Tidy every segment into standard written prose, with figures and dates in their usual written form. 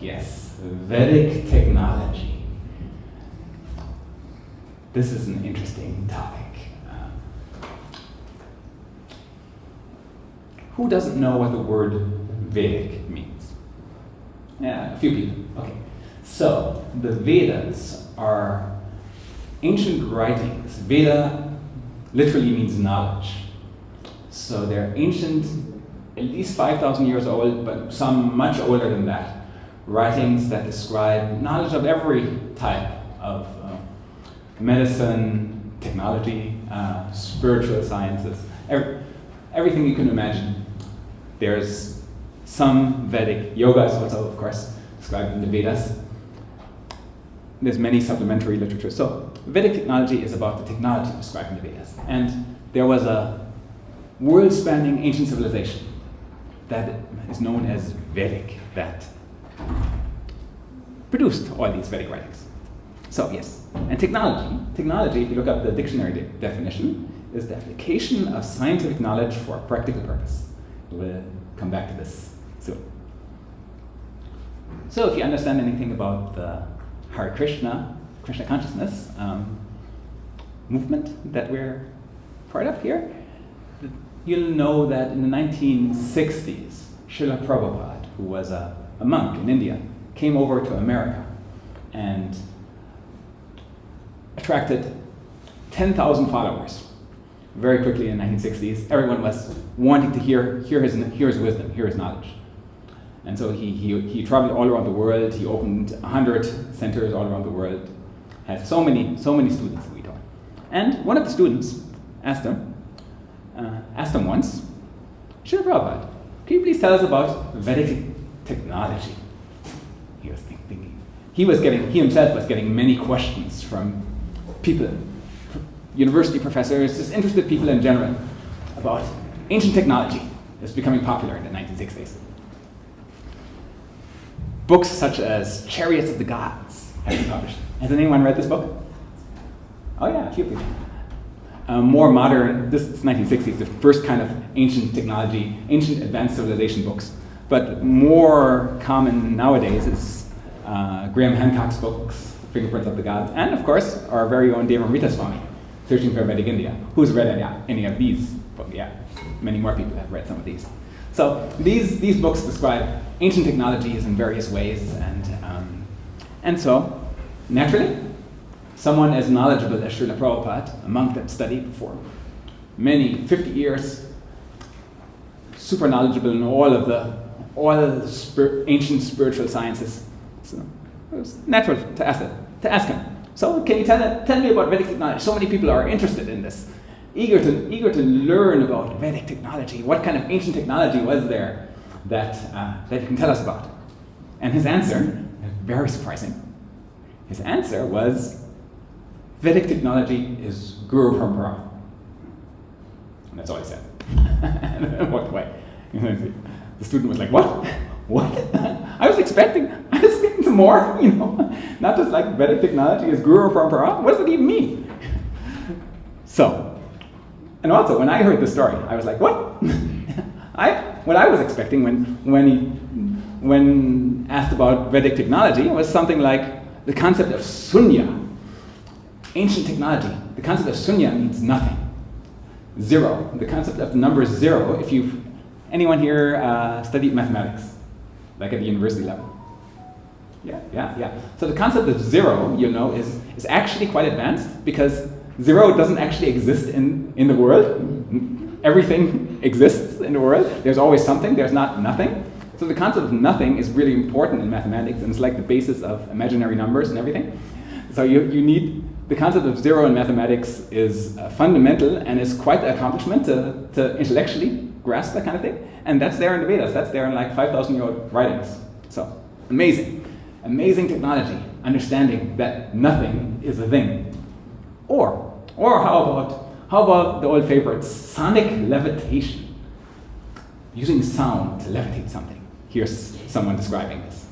yes, Vedic technology. This is an interesting topic. Who doesn't know what the word Vedic means? Yeah, a few people. Okay. So, the Vedas are ancient writings. Veda literally means knowledge. So they're ancient, at least 5,000 years old, but some much older than that. Writings that describe knowledge of every type of medicine, technology, spiritual sciences, everything you can imagine. There's some Vedic yoga is also, of course, described in the Vedas. There's many supplementary literature. So Vedic technology is about the technology described in the Vedas. And there was a world-spanning ancient civilization that is known as Vedic, that produced all these Vedic writings. So yes, and technology, if you look up the dictionary definition, is the application of scientific knowledge for a practical purpose. We'll come back to this soon. So if you understand anything about the Hare Krishna consciousness movement that we're part of here, you'll know that in the 1960s, Srila Prabhupada, who was a monk in India, came over to America and attracted 10,000 followers. Very quickly in the 1960s, everyone was wanting to hear his wisdom, hear his knowledge. And so he traveled all around the world. He opened 100 centers all around the world. Had so many students that we taught. And one of the students asked him once, Srila Prabhupada, can you please tell us about Vedic technology? He was thinking. He himself was getting many questions from people, university professors, just interested people in general, about ancient technology that's becoming popular in the 1960s. Books such as Chariots of the Gods have been published. Has anyone read this book? Oh yeah, a few people. More modern, this is 1960s, the first kind of ancient technology, ancient advanced civilization books. But more common nowadays is Graham Hancock's books, Fingerprints of the Gods, and of course, our very own Devamrita Swami, Searching for Vedic India. Who's read any of these books? Yeah, many more people have read some of these. So these books describe ancient technologies in various ways, and so naturally, someone as knowledgeable as Srila Prabhupada, a monk that studied for 50 years, super knowledgeable in all the ancient spiritual sciences. So it was natural to ask him. So can you tell me about Vedic technology? So many people are interested in this, eager to learn about Vedic technology. What kind of ancient technology was there that you can tell us about? And his answer, very surprising. His answer was, Vedic technology is Guru Parampara. And that's all he said. And walked away. The student was like, what? What? I was expecting some more, Not just like Vedic technology is Guru Parampara. What does it even mean? So, and also when I heard this story, I was like, what? What I was expecting when asked about Vedic technology was something like the concept of sunya. Ancient technology. The concept of sunya means nothing. Zero. The concept of the number zero, anyone here studied mathematics, like at the university level? Yeah. So the concept of zero, is actually quite advanced, because zero doesn't actually exist in the world. Everything exists in the world. There's always something, there's not nothing. So the concept of nothing is really important in mathematics, and it's like the basis of imaginary numbers and everything. So you need, the concept of zero in mathematics is fundamental, and is quite an accomplishment to intellectually grasp that kind of thing. And that's there in the Vedas. That's there in like 5,000-year-old writings. So amazing technology, understanding that nothing is a thing. Or how about the old favorites, sonic levitation, using sound to levitate something. Here's someone describing this.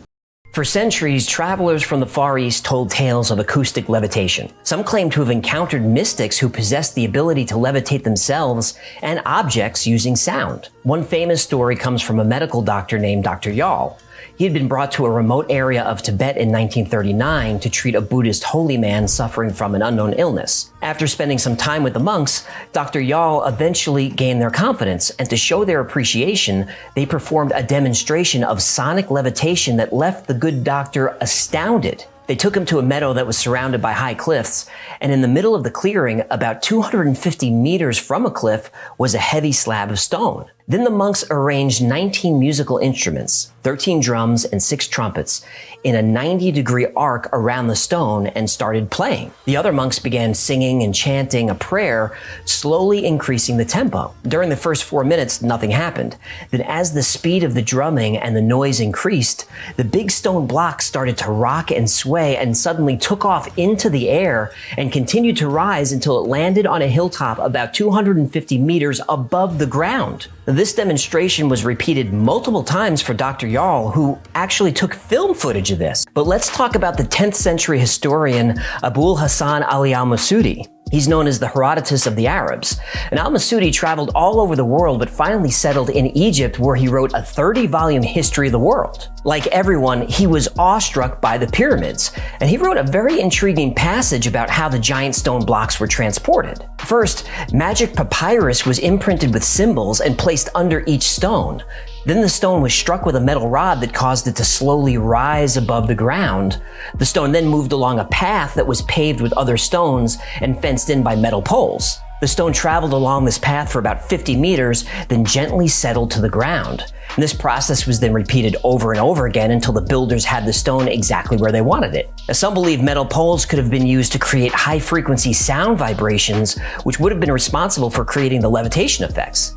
For centuries, travelers from the Far East told tales of acoustic levitation. Some claim to have encountered mystics who possessed the ability to levitate themselves and objects using sound. One famous story comes from a medical doctor named Dr. Yal. He had been brought to a remote area of Tibet in 1939 to treat a Buddhist holy man suffering from an unknown illness. After spending some time with the monks, Dr. Yal eventually gained their confidence, and to show their appreciation, they performed a demonstration of sonic levitation that left the good doctor astounded. They took him to a meadow that was surrounded by high cliffs, and in the middle of the clearing, about 250 meters from a cliff, was a heavy slab of stone. Then the monks arranged 19 musical instruments, 13 drums and 6 trumpets, in a 90-degree arc around the stone and started playing. The other monks began singing and chanting a prayer, slowly increasing the tempo. During the first 4 minutes, nothing happened. Then as the speed of the drumming and the noise increased, the big stone block started to rock and sway and suddenly took off into the air and continued to rise until it landed on a hilltop about 250 meters above the ground. This demonstration was repeated multiple times for Dr. Yal, who actually took film footage of this. But let's talk about the 10th century historian Abul Hassan Ali al-Masudi. He's known as the Herodotus of the Arabs. And al-Masudi traveled all over the world, but finally settled in Egypt, where he wrote a 30-volume history of the world. Like everyone, he was awestruck by the pyramids, and he wrote a very intriguing passage about how the giant stone blocks were transported. First, magic papyrus was imprinted with symbols and placed under each stone. Then the stone was struck with a metal rod that caused it to slowly rise above the ground. The stone then moved along a path that was paved with other stones and fenced in by metal poles. The stone traveled along this path for about 50 meters, then gently settled to the ground. And this process was then repeated over and over again until the builders had the stone exactly where they wanted it. Now, some believe metal poles could have been used to create high-frequency sound vibrations, which would have been responsible for creating the levitation effects.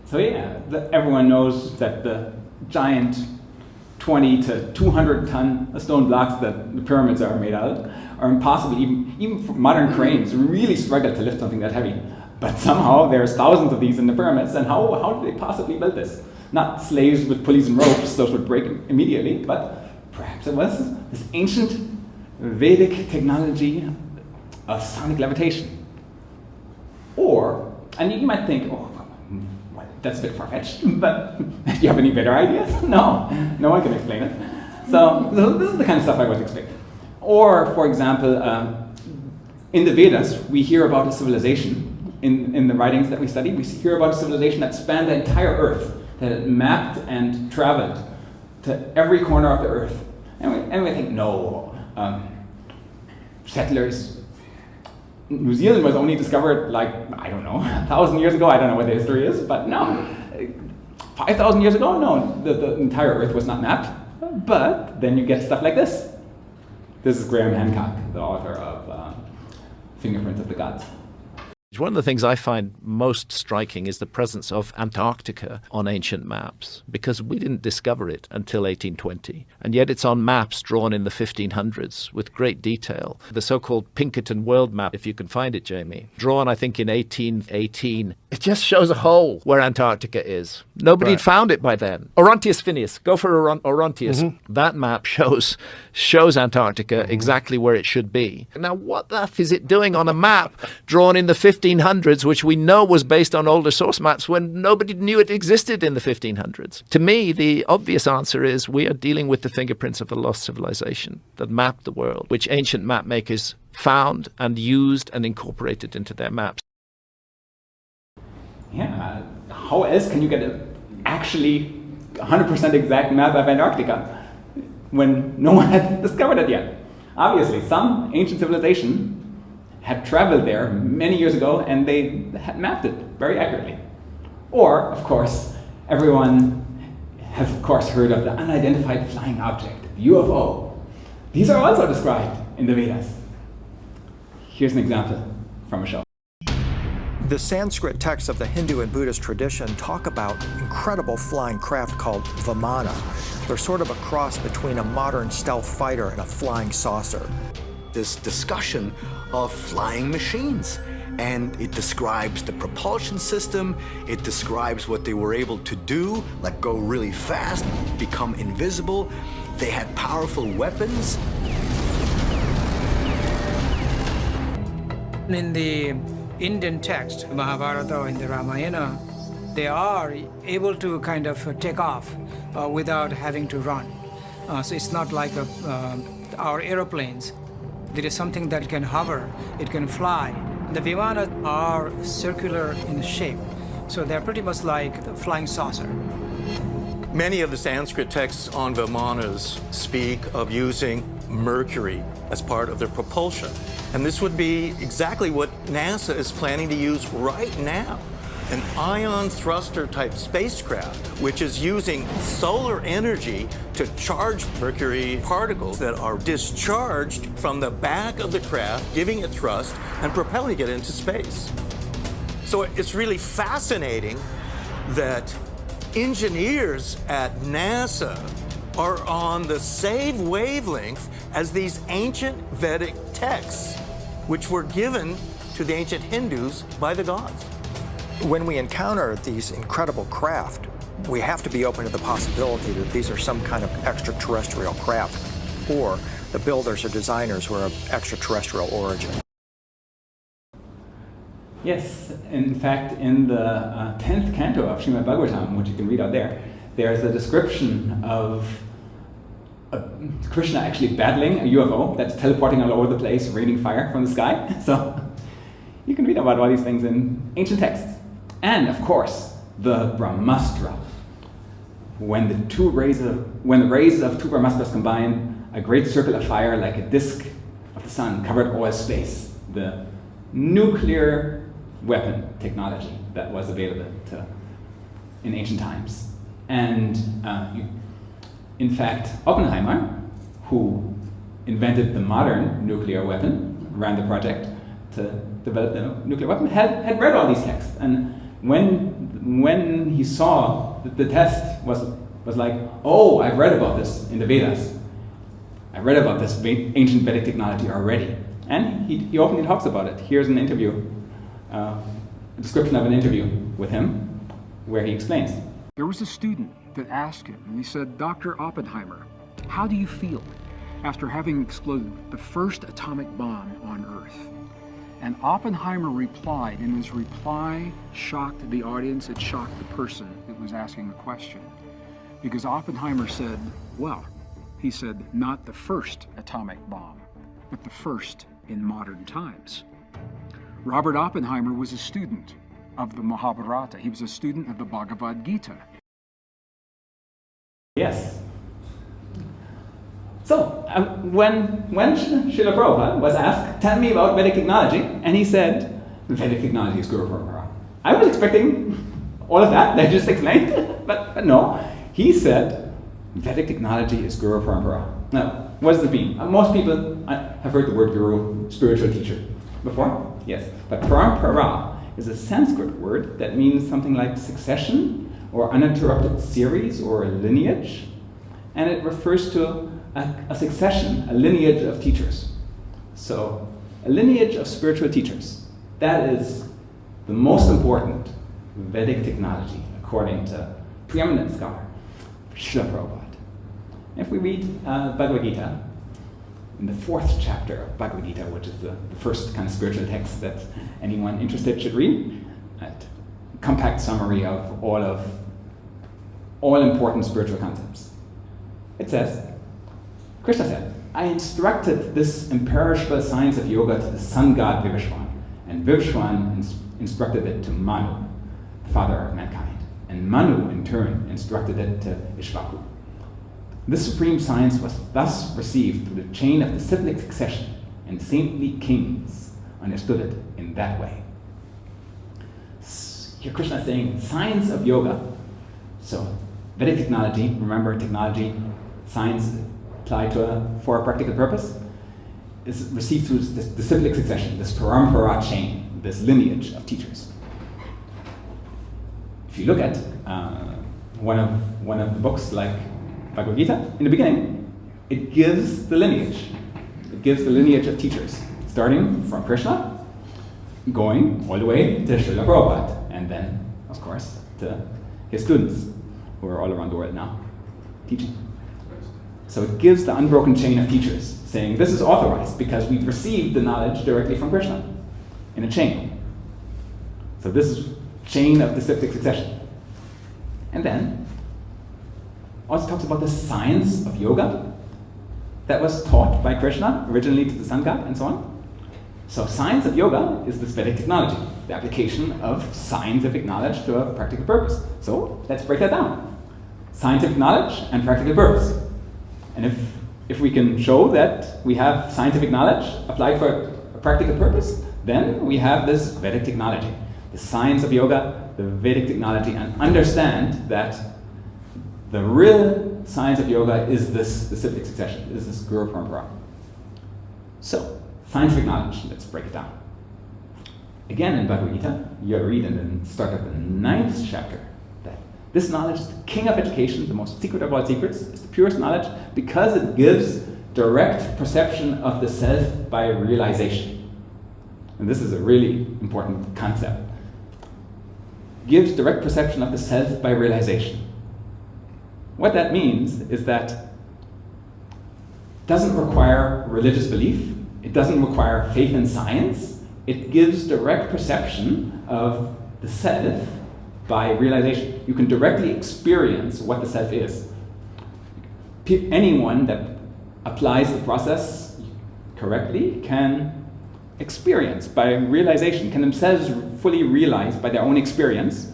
So yeah, everyone knows that the giant 20 to 200 ton stone blocks that the pyramids are made out of are impossible. Even for modern cranes really struggle to lift something that heavy. But somehow there's thousands of these in the pyramids, and how did they possibly build this? Not slaves with pulleys and ropes, those would break immediately, but perhaps it was this ancient Vedic technology of sonic levitation. Or, and you might think, oh, that's a bit far-fetched, but do you have any better ideas? No one can explain it. So this is the kind of stuff I would expect. Or, for example, in the Vedas, we hear about a civilization, in the writings that we study, we hear about a civilization that spanned the entire Earth, that it mapped and traveled to every corner of the Earth. And we think, no, settlers. New Zealand was only discovered, like, I don't know, 1,000 years ago. I don't know what the history is, but no. 5,000 years ago, no, the entire Earth was not mapped. But then you get stuff like this. This is Graham Hancock, the author of Fingerprints of the Gods. One of the things I find most striking is the presence of Antarctica on ancient maps, because we didn't discover it until 1820, and yet it's on maps drawn in the 1500s with great detail. The so-called Pinkerton World Map, if you can find it, Jamie, drawn I think in 1818. It just shows a hole where Antarctica is. Nobody had found it by then. Orontius Phineas, go for Orontius. Mm-hmm. That map shows Antarctica exactly where it should be. Now, what the f is it doing on a map drawn in the 1500s, which we know was based on older source maps when nobody knew it existed in the 1500s? To me, the obvious answer is we are dealing with the fingerprints of a lost civilization that mapped the world, which ancient map makers found and used and incorporated into their maps. Yeah, how else can you get an actually 100% exact map of Antarctica when no one had discovered it yet? Obviously, some ancient civilization had traveled there many years ago and they had mapped it very accurately. Or, of course, everyone has of course heard of the unidentified flying object, the UFO. These are also described in the Vedas. Here's an example from a show. The Sanskrit texts of the Hindu and Buddhist tradition talk about incredible flying craft called Vimana. They're sort of a cross between a modern stealth fighter and a flying saucer. This discussion of flying machines, and it describes the propulsion system, it describes what they were able to do, like go really fast, become invisible. They had powerful weapons. In the Indian text, Mahabharata or in the Ramayana, they are able to kind of take off without having to run. So it's not like our aeroplanes. There is something that can hover, it can fly. The Vimanas are circular in shape, so they're pretty much like the flying saucer. Many of the Sanskrit texts on Vimanas speak of using mercury as part of their propulsion. And this would be exactly what NASA is planning to use right now. An ion thruster type spacecraft, which is using solar energy to charge mercury particles that are discharged from the back of the craft, giving it thrust and propelling it into space. So it's really fascinating that engineers at NASA are on the same wavelength as these ancient Vedic texts, which were given to the ancient Hindus by the gods. When we encounter these incredible craft, we have to be open to the possibility that these are some kind of extraterrestrial craft, or the builders or designers were of extraterrestrial origin. Yes, in fact, in the 10th canto of Srimad-Bhagavatam, which you can read out there, there's a description of Krishna actually battling a UFO that's teleporting all over the place, raining fire from the sky. So you can read about all these things in ancient texts. And of course, the Brahmastra. When the rays of two Brahmastras combine, a great circle of fire like a disk of the sun covered all space. The nuclear weapon technology that was available in ancient times. And in fact, Oppenheimer, who invented the modern nuclear weapon, ran the project to develop the nuclear weapon, had read all these texts. And when he saw that the test was like, oh, I've read about this in the Vedas. I read about this ancient Vedic technology already. And he openly talks about it. Here's an interview, a description of an interview with him, where he explains. There was a student that asked him, and he said, Dr. Oppenheimer, how do you feel after having exploded the first atomic bomb on Earth? And Oppenheimer replied, and his reply shocked the audience, it shocked the person that was asking the question. Because Oppenheimer said, well, he said, not the first atomic bomb, but the first in modern times. Robert Oppenheimer was a student of the Mahabharata. He was a student of the Bhagavad-gita. Yes. So, when Srila Prabhupada was asked, tell me about Vedic technology, and he said, Vedic technology is Guru Parampara. I was expecting all of that I just explained, but no. He said, Vedic technology is Guru Parampara. Now, what does it mean? Most people have heard the word guru, spiritual teacher, before. Yes. But Parampara is a Sanskrit word that means something like succession, or uninterrupted series, or lineage. And it refers to a succession, a lineage of teachers. So, a lineage of spiritual teachers. That is the most important Vedic technology, according to preeminent scholar, Srila Prabhupada. If we read Bhagavad-gita, in the 4th chapter of Bhagavad-gita, which is the first kind of spiritual text that anyone interested should read, a compact summary of all important spiritual concepts. It says, Krishna said, I instructed this imperishable science of yoga to the sun god Vivishwan, and Vivishwan instructed it to Manu, the father of mankind, and Manu in turn instructed it to Ishvaku. This supreme science was thus received through the chain of disciplic succession, and saintly kings understood it in that way. Here Krishna is saying, science of yoga. So, Vedic technology, remember technology, science applied for a practical purpose, is received through this disciplic succession, this parampara chain, this lineage of teachers. If you look at one of the books like Bhagavad-gita, in the beginning, it gives the lineage. It gives the lineage of teachers, starting from Krishna, going all the way to Srila Prabhupada, and then, of course, to his students, who are all around the world now, teaching. So it gives the unbroken chain of teachers, saying this is authorized because we've received the knowledge directly from Krishna, in a chain. So this is chain of disciplic succession. And then also talks about the science of yoga that was taught by Krishna originally to the sun god and so on. So science of yoga is this Vedic technology, the application of scientific knowledge to a practical purpose. So let's break that down. Scientific knowledge and practical purpose. And if we can show that we have scientific knowledge applied for a practical purpose, then we have this Vedic technology, the science of yoga, the Vedic technology, and understand that the real science of yoga is the civic succession, is this Guru Parampara. So, scientific knowledge, let's break it down. Again, in Bhagavad-gita, you read in the start of the 9th chapter that this knowledge is the king of education, the most secret of all secrets, it's the purest knowledge because it gives direct perception of the self by realization. And this is a really important concept. Gives direct perception of the self by realization. What that means is that it doesn't require religious belief, it doesn't require faith in science, it gives direct perception of the self by realization. You can directly experience what the self is. Anyone that applies the process correctly can experience by realization, can themselves fully realize by their own experience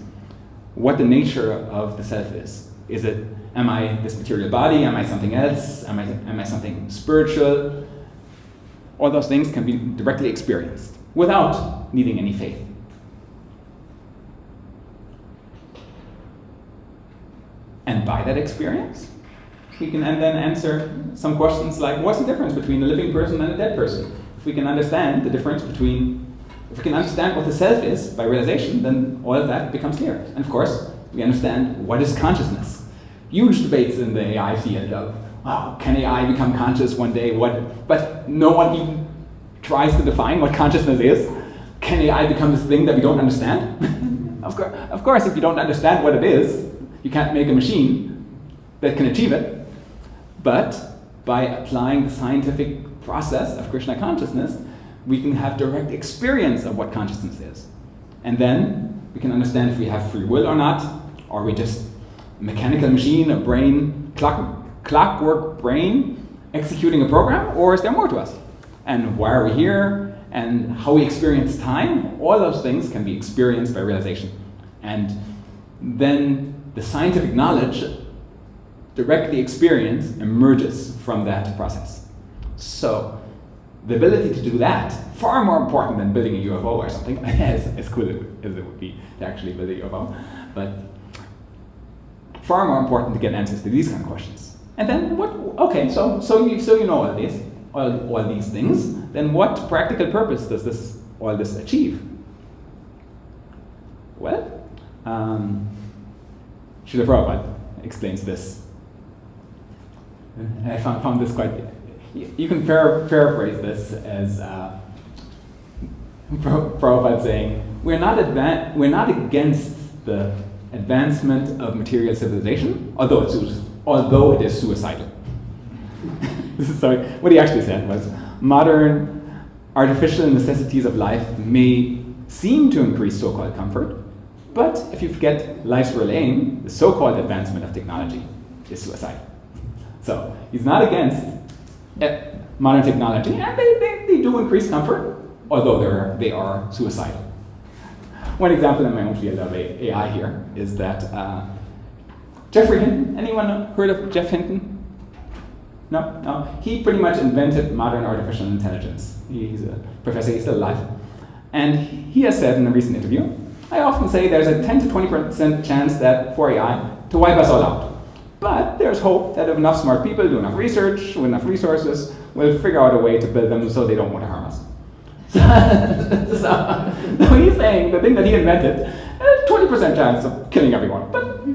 what the nature of the self is. Is it, am I this material body? Am I something else? Am I something spiritual? All those things can be directly experienced without needing any faith. And by that experience, we can then answer some questions like, what's the difference between a living person and a dead person? If we can understand the difference between, if we can understand what the self is by realization, then all of that becomes clear. And of course, we understand what is consciousness. Huge debates in the AI field of, wow, can AI become conscious one day? But no one even tries to define what consciousness is. Can AI become this thing that we don't understand? Of course, if you don't understand what it is, you can't make a machine that can achieve it. But by applying the scientific process of Krishna consciousness, we can have direct experience of what consciousness is. And then we can understand if we have free will or not, or we just a mechanical machine, a brain, clockwork brain executing a program, or is there more to us? And why are we here? And how we experience time, all those things can be experienced by realization. And then the scientific knowledge directly experienced emerges from that process. So the ability to do that, far more important than building a UFO or something, as cool as it would be to actually build a UFO, but far more important to get answers to these kind of questions. And then what, okay, so you know all these things, then what practical purpose does all this achieve? Well, Srila Prabhupada explains this. And I found this quite, you can paraphrase this as Prabhupada saying, we're not against the advancement of material civilization, although it is suicidal. So what he actually said was, modern artificial necessities of life may seem to increase so-called comfort, but if you forget life's real aim, the so-called advancement of technology is suicide. So he's not against modern technology, and they do increase comfort, although they are suicidal. One example in my own field of AI here is that Jeffrey Hinton. Anyone heard of Jeff Hinton? No? He pretty much invented modern artificial intelligence. He's a professor, he's still alive. And he has said in a recent interview, I often say there's a 10 to 20% chance that for AI to wipe us all out. But there's hope that if enough smart people do enough research, with enough resources, we'll figure out a way to build them so they don't want to harm us. So he's saying the thing that he invented, 20% chance of killing everyone, but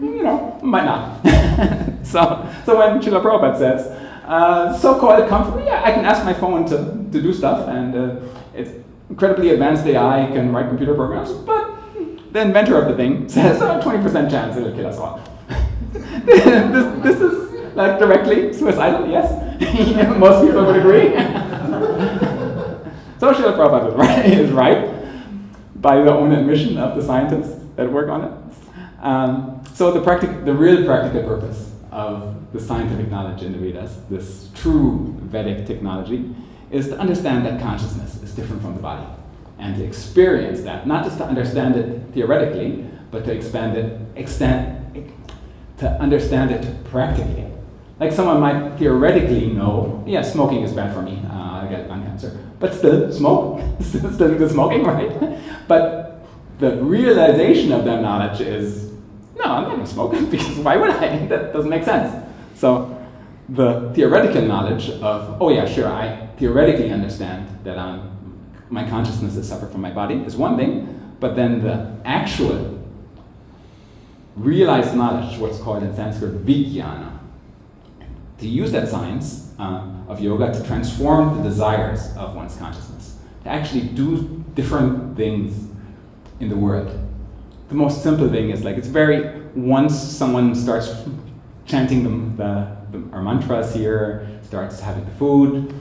might not. So when Srila Prabhupada says, so-called comfort, yeah, I can ask my phone to do stuff, and it's incredibly advanced AI, can write computer programs, but the inventor of the thing says, 20% chance it'll kill us all. This is like directly suicidal, yes? Most people would agree. So Srila Prabhupada is right by the own admission of the scientists that work on it. So the real practical purpose of the scientific knowledge in the Vedas, this true Vedic technology, is to understand that consciousness is different from the body, and to experience that, not just to understand it theoretically, but to to understand it practically. Like someone might theoretically know, yeah, smoking is bad for me, I get lung cancer, but still smoke, still do the smoking, right? But the realization of that knowledge is, no, I'm not going to smoke, because why would I? That doesn't make sense. So the theoretical knowledge of, oh yeah, sure, I theoretically understand that my consciousness is separate from my body is one thing, but then the actual realized knowledge, what's called in Sanskrit vijnana, to use that science of yoga to transform the desires of one's consciousness, to actually do different things in the world. The most simple thing is like, once someone starts chanting our mantras here, starts having the food,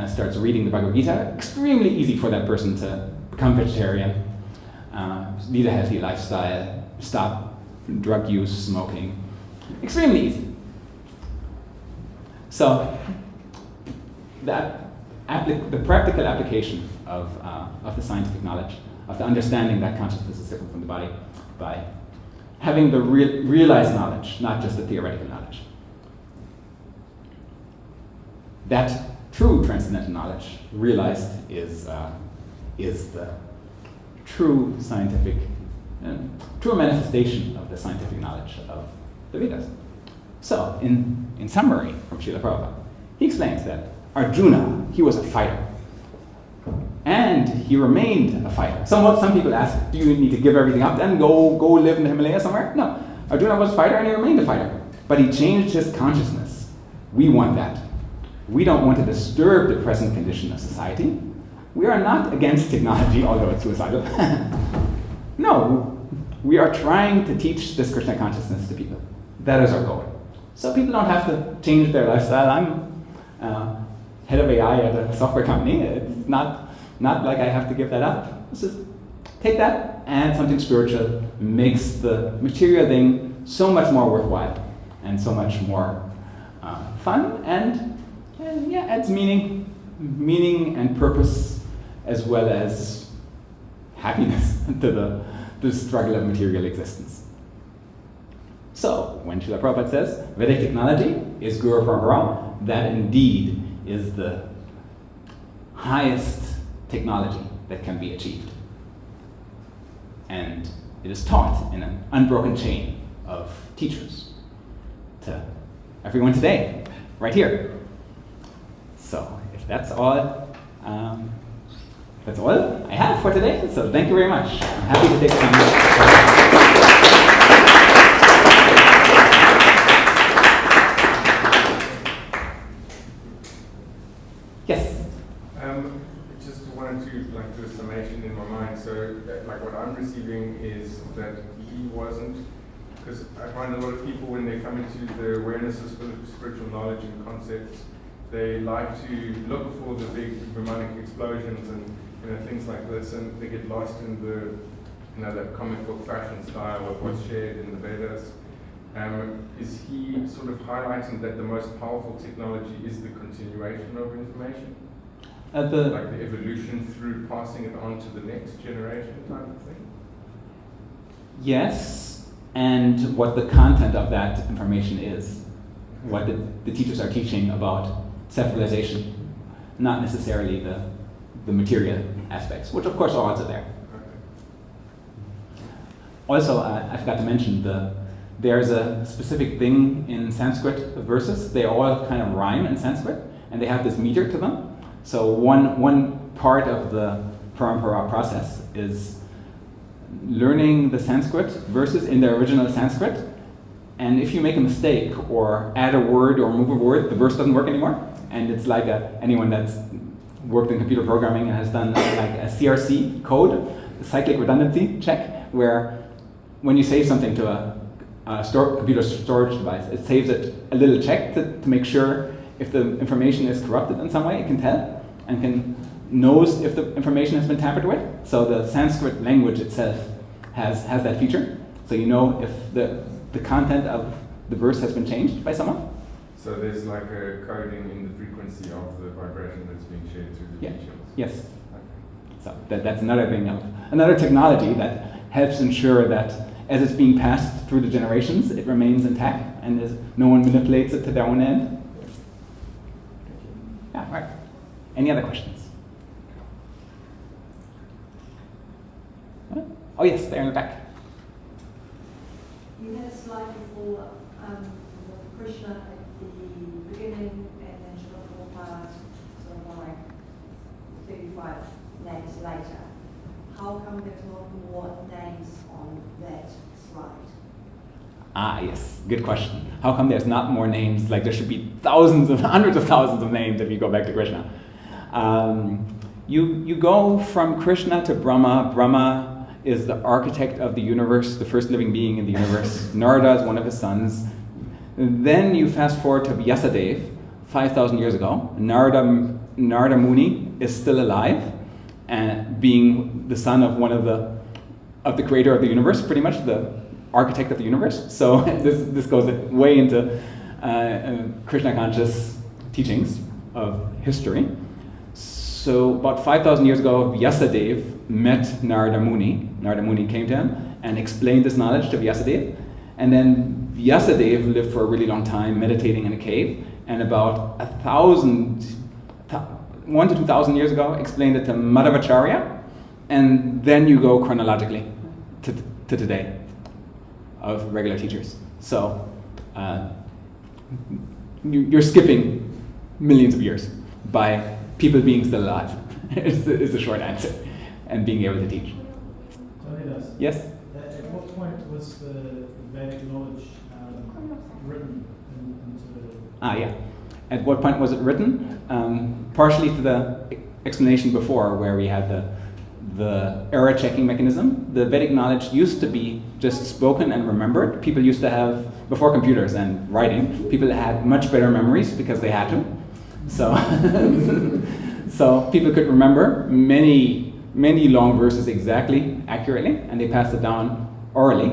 starts reading the Bhagavad-gita, extremely easy for that person to become vegetarian, lead a healthy lifestyle, stop drug use, smoking. Extremely easy. So the practical application of the scientific knowledge, of the understanding that consciousness is different from the body, by having the realized knowledge, not just the theoretical knowledge. That true transcendental knowledge, realized, is the true scientific, true manifestation of the scientific knowledge of the Vedas. So, in summary from Srila Prabhupada, he explains that Arjuna, he was a fighter. And he remained a fighter. Some people ask, do you need to give everything up then? Go live in the Himalayas somewhere? No. Arjuna was a fighter and he remained a fighter. But he changed his consciousness. We want that. We don't want to disturb the present condition of society. We are not against technology, although it's suicidal. No, we are trying to teach this Krishna consciousness to people. That is our goal. So people don't have to change their lifestyle. I'm head of AI at a software company. It's not like I have to give that up. It's just take that and something spiritual makes the material thing so much more worthwhile and so much more fun and adds meaning and purpose as well as happiness to the struggle of material existence. So, when Srila Prabhupada says Vedic technology is Guru Parampara, that indeed is the highest technology that can be achieved. And it is taught in an unbroken chain of teachers to everyone today, right here. So, if that's all I have for today. So, thank you very much. I'm happy to take some. Yes. Just wanted to do a summation in my mind. So, what I'm receiving is that he wasn't, because I find a lot of people when they come into the awareness of spiritual knowledge and concepts, they like to look for the big Brahmanic explosions and things like this, and they get lost in the that comic book fashion style of what's shared in the Vedas. Is he sort of highlighting that the most powerful technology is the continuation of information? Like the evolution through passing it on to the next generation type of thing? Yes, and what the content of that information is. What the teachers are teaching about self-realization, not necessarily the material aspects, which of course are also there. Also, I forgot to mention, there's a specific thing in Sanskrit verses. They all kind of rhyme in Sanskrit, and they have this meter to them. So one part of the Parampara process is learning the Sanskrit verses in their original Sanskrit, and if you make a mistake or add a word or move a word, the verse doesn't work anymore. And it's like anyone that's worked in computer programming and has done like a CRC code, a cyclic redundancy check, where when you save something to a computer storage device, it saves it a little check to make sure if the information is corrupted in some way, it can tell and knows if the information has been tampered with. So the Sanskrit language itself has that feature. So you know if the content of the verse has been changed by someone? So there's like a coding in the frequency of the vibration that's being shared through the teachings? Yes. Okay. So that's another thing, another technology that helps ensure that as it's being passed through the generations, it remains intact and no one manipulates it to their own end. Yeah, right. Any other questions? Oh yes, there in the back. You had a slide before with Krishna at the beginning and then Srila Prabhupada sort of like 35 names later. How come there's not more names on that slide? Ah, yes, good question. How come there's not more names? Like there should be thousands of, hundreds of thousands of names if you go back to Krishna. You go from Krishna to Brahma. Brahma is the architect of the universe, the first living being in the universe. Narada is one of his sons. Then you fast forward to Vyasadeva, 5,000 years ago. Narada Muni is still alive, and being the son of one of the creator of the universe, pretty much the architect of the universe. So this goes way into Krishna conscious teachings of history. So about 5,000 years ago, Vyasadeva met Narada Muni. Narada Muni came to him and explained this knowledge to Vyasadeva. And then Vyasadeva lived for a really long time meditating in a cave, and about 1,000 to 2,000 years ago explained it to Madhvacharya, and then you go chronologically to today of regular teachers. So you're skipping millions of years by people being still alive is the short answer, and being able to teach. Yes? At what point was the Vedic knowledge written into Yeah. At what point was it written? Partially to the explanation before, where we had the error checking mechanism. The Vedic knowledge used to be just spoken and remembered. People used to have, before computers and writing, people had much better memories because they had to. So, so people could remember many long verses exactly, accurately, and they passed it down orally.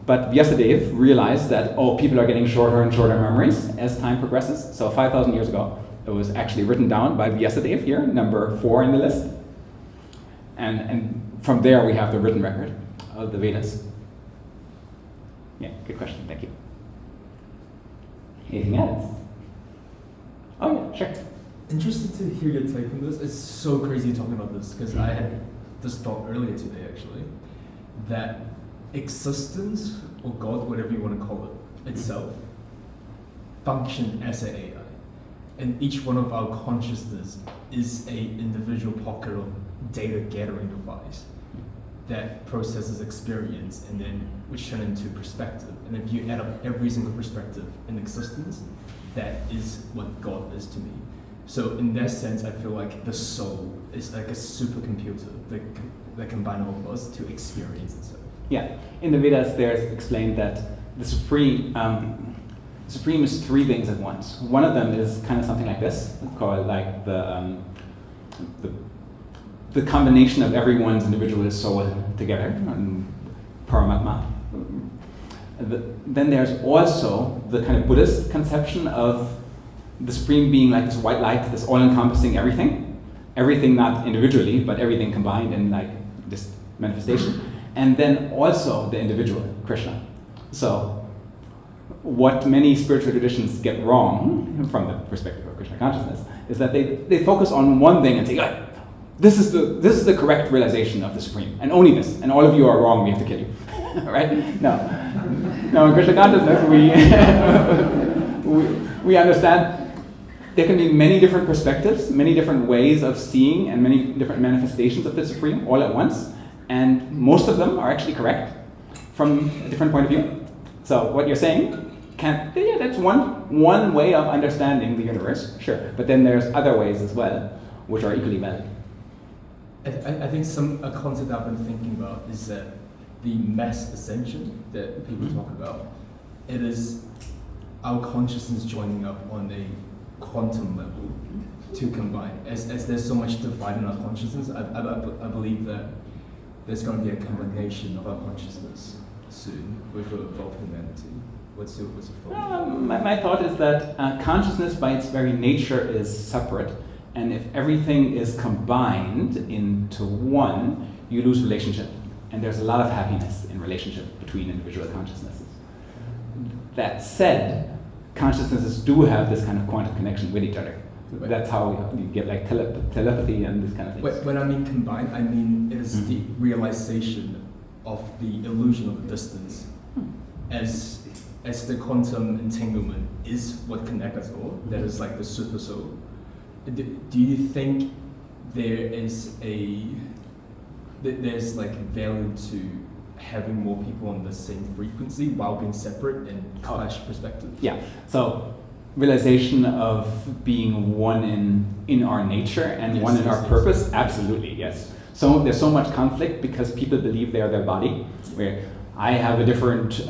But Vyasadeva realized that, people are getting shorter and shorter memories as time progresses. So 5,000 years ago, it was actually written down by Vyasadeva here, number 4 in the list. And from there we have the written record of the Vedas. Yeah, good question, thank you. Anything else? Oh yeah, sure. Interested to hear your take on this. It's so crazy talking about this, because I had this thought earlier today actually, that existence, or God, whatever you want to call it, itself, function as an AI. And each one of our consciousness is a individual pocket of data gathering device that processes experience, and then which turn into perspective. And if you add up every single perspective in existence, that is what God is to me. So in that sense, I feel like the soul is like a supercomputer that combines all of us to experience itself. Yeah, in the Vedas there's explained that the Supreme is 3 things at once. One of them is kind of something like this, called like the combination of everyone's individual soul together, Paramatma. Then there's also the kind of Buddhist conception of the Supreme being like this white light, this all-encompassing everything not individually, but everything combined in like this manifestation. And then also the individual, Krishna. So what many spiritual traditions get wrong from the perspective of Krishna consciousness is that they focus on one thing and say, this is the correct realization of the Supreme, and only this, and all of you are wrong, we have to kill you. Right? No, in Krishna consciousness we understand there can be many different perspectives, many different ways of seeing, and many different manifestations of the Supreme all at once, and most of them are actually correct from a different point of view. So what you're saying, that's one way of understanding the universe, sure, but then there's other ways as well, which are equally valid. I think a concept I've been thinking about is that the mass ascension that people talk about, it is our consciousness joining up on a quantum level to combine. As there's so much divide in our consciousness, I believe that there's going to be a combination of our consciousness soon with evolved humanity. What's your thought? My thought is that consciousness by its very nature is separate, and if everything is combined into one, you lose relationship. And there's a lot of happiness in relationship between individual consciousnesses. That said, consciousnesses do have this kind of quantum connection with each other. That's how you get like telepathy and this kind of things. When I mean combined, I mean it is the realization of the illusion of distance as the quantum entanglement is what connects us all. That is like the super soul. Do you think there's like value to having more people on the same frequency while being separate and clash perspectives? Yeah. So realization of being one in our nature and one in our purpose, absolutely, yes. So there's so much conflict because people believe they are their body, where I have a different,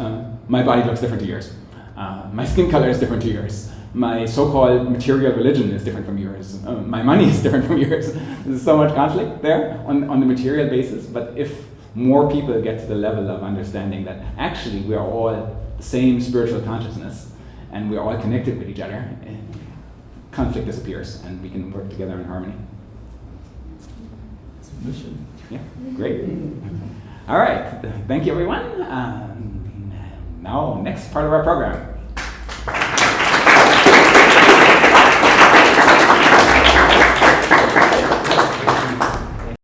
my body looks different to yours. My skin color is different to yours. My so-called material religion is different from yours. My money is different from yours. There's so much conflict there on the material basis, but if more people get to the level of understanding that actually we are all the same spiritual consciousness and we are all connected with each other, conflict disappears and we can work together in harmony. It's a mission. Yeah, great. All right, thank you everyone. Now, next part of our program.